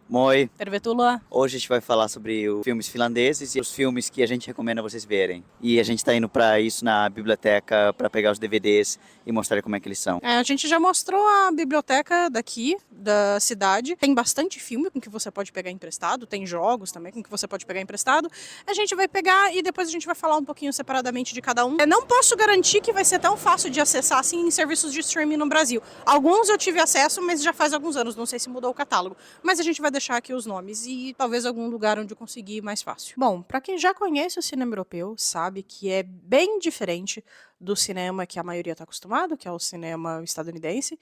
Moi, Tervetuloa. hoje a gente vai falar sobre os filmes finlandeses e os filmes que a gente recomenda vocês verem. E a gente tá indo pra isso na biblioteca pra pegar os DVDs e mostrar como é que eles são. A gente já mostrou a biblioteca daqui, da cidade. Tem bastante filme com que você pode pegar emprestado, tem jogos também com que você pode pegar emprestado. A gente vai pegar e depois a gente vai falar um pouquinho separadamente de cada um. Eu não posso garantir que vai ser tão fácil de acessar assim em serviços de streaming no Brasil. Alguns eu tive acesso, mas já faz alguns anos, não sei se mudou o catálogo. Mas a gente vai deixar aqui os nomes e talvez algum lugar onde eu conseguir mais fácil. Bom, para quem já conhece o cinema europeu, sabe que é bem diferente do cinema que a maioria está acostumado, que é o cinema estadunidense.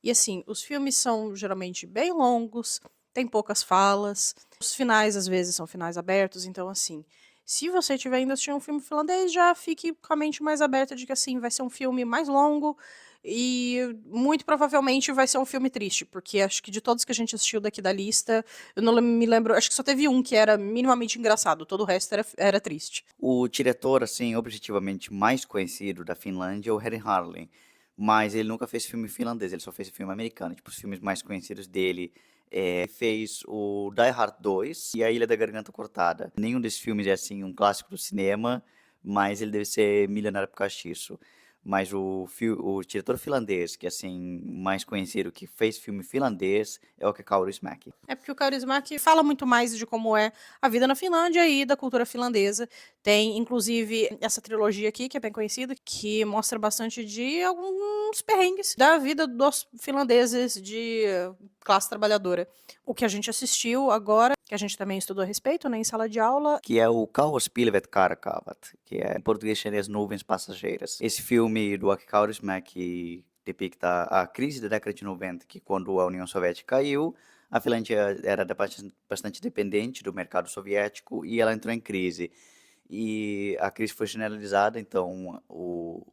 E assim, os filmes são geralmente bem longos, tem poucas falas, os finais às vezes são finais abertos, então assim, se você estiver indo assistir um filme finlandês, já fique com a mente mais aberta de que assim, vai ser um filme mais longo e muito provavelmente vai ser um filme triste, porque acho que de todos que a gente assistiu daqui da lista, eu não me lembro, acho que só teve um que era minimamente engraçado, todo o resto era triste. O diretor, assim, objetivamente mais conhecido da Finlândia é o Harry Harlin, mas ele nunca fez filme finlandês, ele só fez filme americano. Tipo, os filmes mais conhecidos dele fez o Die Hard 2 e A Ilha da Garganta Cortada. Nenhum desses filmes é, assim, um clássico do cinema, mas ele deve ser milionário por causa disso. Mas o diretor finlandês, que é assim, mais conhecido, que fez filme finlandês, é o Kaurismäki. É porque o Kaurismäki fala muito mais de como é a vida na Finlândia e da cultura finlandesa. Tem, inclusive, essa trilogia aqui, que é bem conhecida, que mostra bastante de alguns perrengues da vida dos finlandeses de classe trabalhadora. O que a gente assistiu agora, que a gente também estudou a respeito, né, em sala de aula. Que é o Kauhuspilvet karkaavat, que é, em português seria As Nuvens Passageiras. Esse filme do Aki Kaurismäki depicta a crise da década de 90, que quando a União Soviética caiu, a Finlândia era bastante dependente do mercado soviético e ela entrou em crise. E a crise foi generalizada, então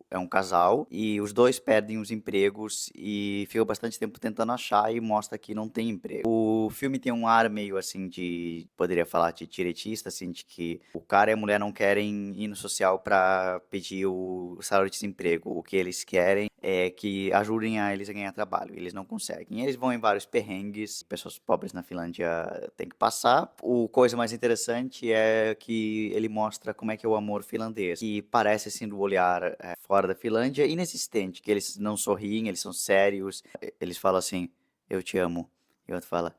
é um casal e os dois perdem os empregos e ficam bastante tempo tentando achar e mostra que não tem emprego. O filme tem um ar meio assim de, poderia falar de direitista, assim, de que o cara e a mulher não querem ir no social para pedir o salário de desemprego. O que eles querem é que ajudem a eles a ganhar trabalho. Eles não conseguem. Eles vão em vários perrengues, pessoas pobres na Finlândia têm que passar. O coisa mais interessante é que ele mostra como é que é o amor finlandês, que parece assim do olhar fora da Finlândia inexistente, que eles não sorriem, eles são sérios. Eles falam assim, eu te amo. E o outro fala,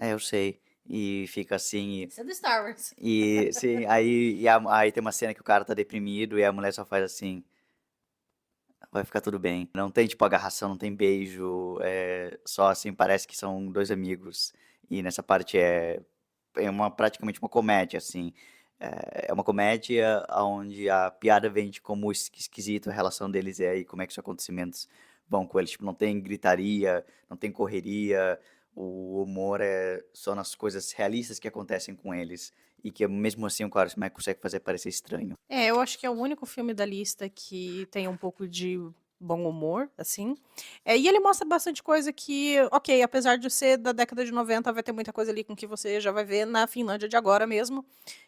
eu sei. E fica assim. Isso é do Star Wars. E sim, aí tem uma cena que o cara tá deprimido e a mulher só faz assim. Vai ficar tudo bem. Não tem, tipo, agarração, não tem beijo. É só assim, parece que são dois amigos. E nessa parte praticamente uma comédia, assim. É uma comédia onde a piada vem de como esquisito a relação deles é e como é que os acontecimentos vão com eles. Tipo, não tem gritaria, não tem correria. O humor é só nas coisas realistas que acontecem com eles. E que mesmo assim o cara consegue fazer parecer estranho. Eu acho que é o único filme da lista que tem um pouco de bom humor, assim. E ele mostra bastante coisa que, ok, apesar de ser da década de 90, vai ter muita coisa ali com que você já vai ver na Finlândia de agora mesmo.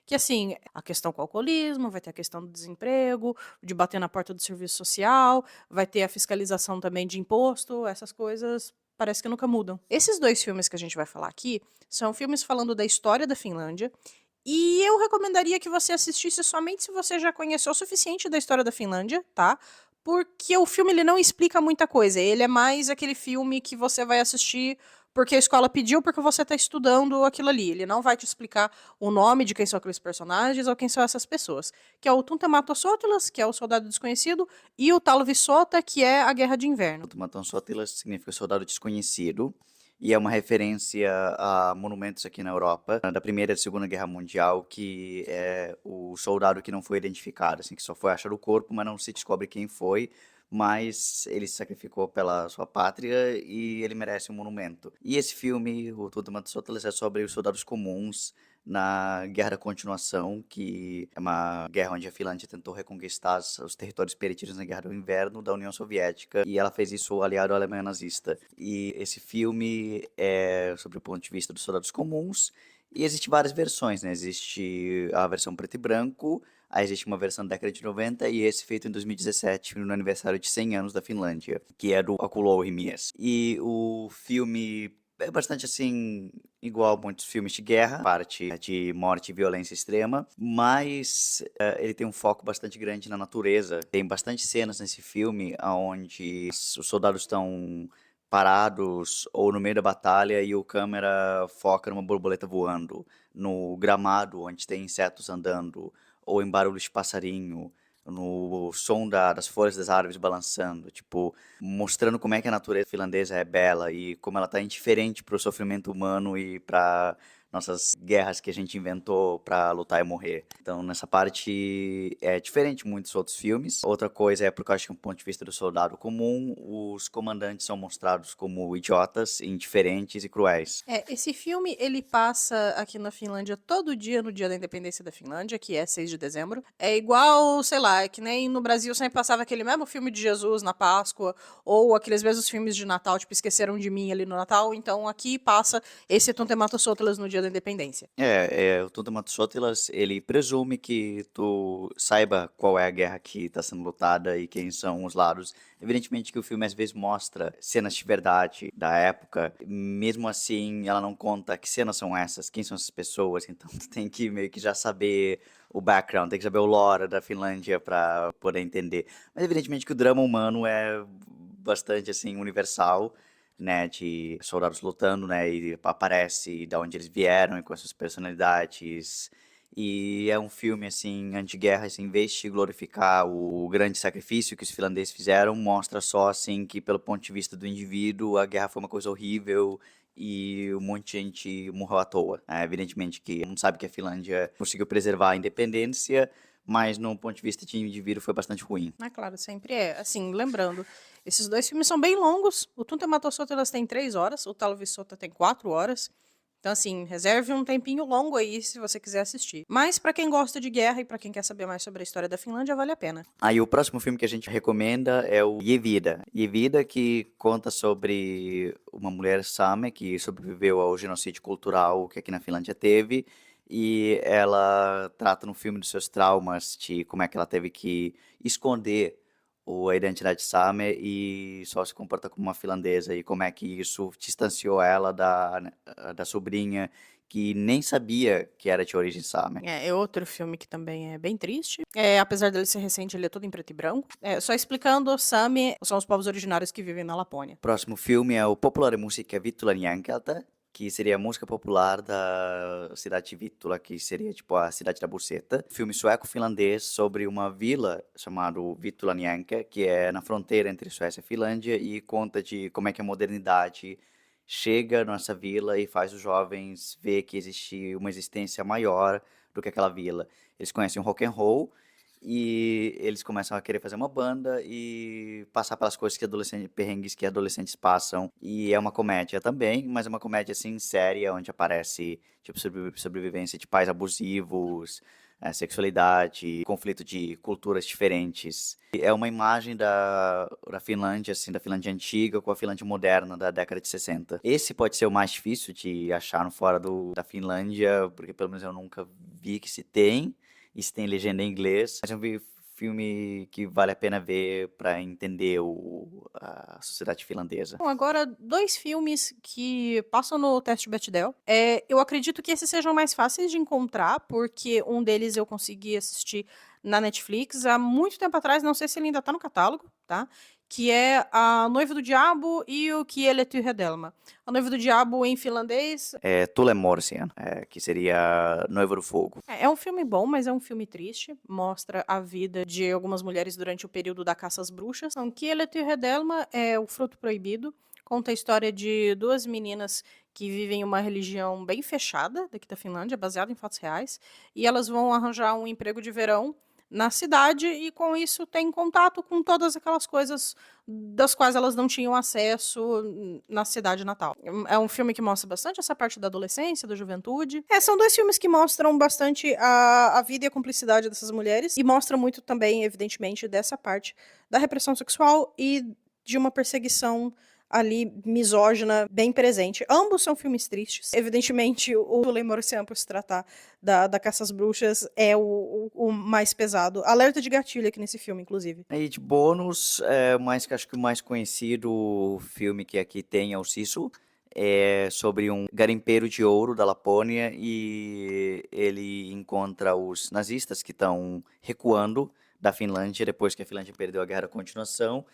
Que, assim, a questão com o alcoolismo, vai ter a questão do desemprego, de bater na porta do serviço social, vai ter a fiscalização também de imposto, essas coisas parece que nunca mudam. Esses dois filmes que a gente vai falar aqui são filmes falando da história da Finlândia e eu recomendaria que você assistisse somente se você já conheceu o suficiente da história da Finlândia, tá? Porque o filme ele não explica muita coisa. Ele é mais aquele filme que você vai assistir porque a escola pediu, porque você está estudando aquilo ali. Ele não vai te explicar o nome de quem são aqueles personagens ou quem são essas pessoas. Que é o Tuntemato Sotilas, que é o Soldado Desconhecido, e o Talvi Sota, que é a Guerra de Inverno. Tuntematon Sotilas significa soldado desconhecido e é uma referência a monumentos aqui na Europa, da Primeira e da Segunda Guerra Mundial, que é o soldado que não foi identificado, assim, que só foi achar o corpo, mas não se descobre quem foi, mas ele se sacrificou pela sua pátria e ele merece um monumento. E esse filme, o Tuntematon Sotilas, é sobre os soldados comuns na Guerra da Continuação, que é uma guerra onde a Finlândia tentou reconquistar os territórios perdidos na Guerra do Inverno da União Soviética, e ela fez isso aliado à Alemanha nazista. E esse filme é sobre o ponto de vista dos soldados comuns, e existe várias versões, né? Existe a versão preto e branco, aí existe uma versão da década de 90 e esse feito em 2017, no aniversário de 100 anos da Finlândia, que é do Akulouhimies. E o filme É bastante assim, igual muitos filmes de guerra, parte de morte e violência extrema, mas ele tem um foco bastante grande na natureza. Tem bastante cenas nesse filme onde os soldados estão parados ou no meio da batalha e o câmera foca numa borboleta voando, no gramado onde tem insetos andando, ou em barulhos de passarinho, no som das folhas das árvores balançando, tipo, mostrando como é que a natureza finlandesa é bela e como ela tá indiferente pro sofrimento humano e para nossas guerras que a gente inventou para lutar e morrer. Então, nessa parte é diferente de muitos outros filmes. Outra coisa é porque eu acho que, do ponto de vista do soldado comum, os comandantes são mostrados como idiotas, indiferentes e cruéis. Esse filme, ele passa aqui na Finlândia todo dia no dia da independência da Finlândia, que é 6 de dezembro. É igual, sei lá, é que nem no Brasil sempre passava aquele mesmo filme de Jesus na Páscoa, ou aqueles mesmos filmes de Natal, tipo Esqueceram de Mim ali no Natal. Então aqui passa esse Tuntemato Sotilas no dia da independência. O Tuntemato Sotilas, ele presume que tu saiba qual é a guerra que está sendo lutada e quem são os lados. Evidentemente que o filme às vezes mostra cenas de verdade da época, mesmo assim ela não conta que cenas são essas, quem são essas pessoas, então tu tem que meio que já saber o background, tem que saber o lore da Finlândia para poder entender. Mas evidentemente que o drama humano é bastante assim universal, né, de soldados lutando, né, e aparece de onde eles vieram e com as suas personalidades. E é um filme, assim, anti-guerra, assim, em vez de glorificar o grande sacrifício que os finlandeses fizeram, mostra só, assim, que pelo ponto de vista do indivíduo, a guerra foi uma coisa horrível e um monte de gente morreu à toa. Evidentemente que não sabe que a Finlândia conseguiu preservar a independência, mas no ponto de vista de indivíduo foi bastante ruim. É claro, sempre é. Assim, lembrando, esses dois filmes são bem longos. O Tuntemato Sotilas tem 3 horas, o Talvisota tem 4 horas. Então, assim, reserve um tempinho longo aí se você quiser assistir. Mas pra quem gosta de guerra e pra quem quer saber mais sobre a história da Finlândia, vale a pena. Aí o próximo filme que a gente recomenda é o Yevida. Yevida que conta sobre uma mulher same que sobreviveu ao genocídio cultural que aqui na Finlândia teve. E ela trata no filme dos seus traumas, de como é que ela teve que esconder a identidade same e só se comporta como uma finlandesa. E como é que isso distanciou ela da sobrinha que nem sabia que era de origem same. É outro filme que também é bem triste. Apesar dele ser recente, ele é todo em preto e branco. Só explicando, Sami são os povos originários que vivem na Lapônia. Próximo filme é o Popular Musiikka Vittulan Jänkeltä, que seria a música popular da cidade de Vittula, que seria tipo a cidade da buceta. Filme sueco-finlandês sobre uma vila chamada Vittulan Jänkä, que é na fronteira entre Suécia e Finlândia e conta de como é que a modernidade chega nessa vila e faz os jovens ver que existe uma existência maior do que aquela vila. Eles conhecem o rock and roll e eles começam a querer fazer uma banda e passar pelas coisas que adolescentes, perrengues que adolescentes passam. E é uma comédia também, mas é uma comédia assim séria, onde aparece tipo sobrevivência de pais abusivos, sexualidade, conflito de culturas diferentes. E é uma imagem da Finlândia, assim, da Finlândia antiga com a Finlândia moderna da década de 60. Esse pode ser o mais difícil de achar no fora da Finlândia, porque pelo menos eu nunca vi que se tem. E se tem legenda em inglês. Mas é um filme que vale a pena ver para entender a sociedade finlandesa. Bom, agora, 2 filmes que passam no teste Bechdel. Eu acredito que esses sejam mais fáceis de encontrar, porque um deles eu consegui assistir na Netflix há muito tempo atrás, não sei se ele ainda tá no catálogo, tá? Que é A Noiva do Diabo e o Kielletty Hedelma. A Noiva do Diabo em finlandês É Tulemorsian, que seria Noiva do Fogo. é um filme bom, mas é um filme triste. Mostra a vida de algumas mulheres durante o período da caça às bruxas. Então, Kielletty Hedelma é O Fruto Proibido. Conta a história de 2 meninas que vivem uma religião bem fechada daqui da Finlândia, baseada em fatos reais. E elas vão arranjar um emprego de verão na cidade e com isso tem contato com todas aquelas coisas das quais elas não tinham acesso na cidade natal. É um filme que mostra bastante essa parte da adolescência, da juventude. São 2 filmes que mostram bastante a vida e a cumplicidade dessas mulheres e mostram muito também, evidentemente, dessa parte da repressão sexual e de uma perseguição ali misógina bem presente. Ambos são filmes tristes. Evidentemente, o Tulem Morsian, por se tratar da caça às bruxas, é o mais pesado. Alerta de gatilho aqui nesse filme, inclusive. E de bônus, mais que acho que o mais conhecido filme que aqui tem é o Sisu. É sobre um garimpeiro de ouro da Lapônia e ele encontra os nazistas que estão recuando da Finlândia depois que a Finlândia perdeu a Guerra da Continuação.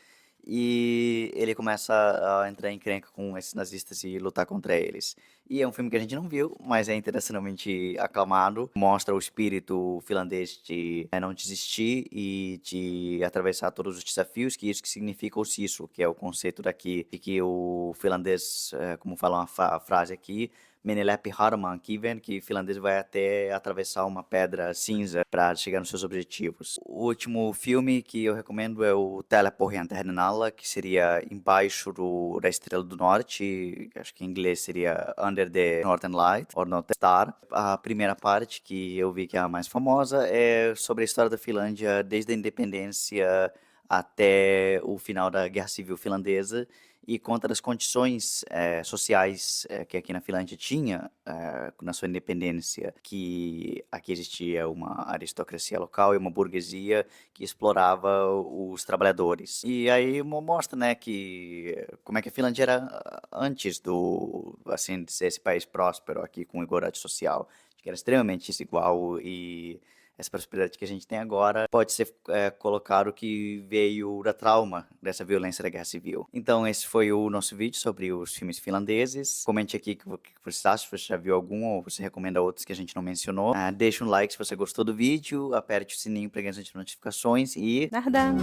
E ele começa a entrar em encrenca com esses nazistas e lutar contra eles. E é um filme que a gente não viu, mas é internacionalmente aclamado. Mostra o espírito finlandês de não desistir e de atravessar todos os desafios, que isso que significa o sisu, que é o conceito daqui, de que o finlandês, como fala uma frase aqui, Meneläpi harmaan kiven, que finlandês vai até atravessar uma pedra cinza para chegar nos seus objetivos. O último filme que eu recomendo é o Täällä pohjan tähden alla, que seria Embaixo da Estrela do Norte, acho que em inglês seria Under the Northern Light, or Northern Star. A primeira parte, que eu vi que é a mais famosa, é sobre a história da Finlândia desde a independência até o final da Guerra Civil Finlandesa e contra as condições sociais que aqui na Finlândia tinha na sua independência, que aqui existia uma aristocracia local e uma burguesia que explorava os trabalhadores. E aí mostra, né, que como é que a Finlândia era antes do, assim, de ser esse país próspero aqui com igualdade social, que era extremamente desigual e essa prosperidade que a gente tem agora pode ser colocado que veio da trauma dessa violência da guerra civil. Então esse foi o nosso vídeo sobre os filmes finlandeses. Comente aqui o que você acha, se você já viu algum ou você recomenda outros que a gente não mencionou. Deixe um like se você gostou do vídeo, aperte o sininho para ganhar as notificações e... Nada!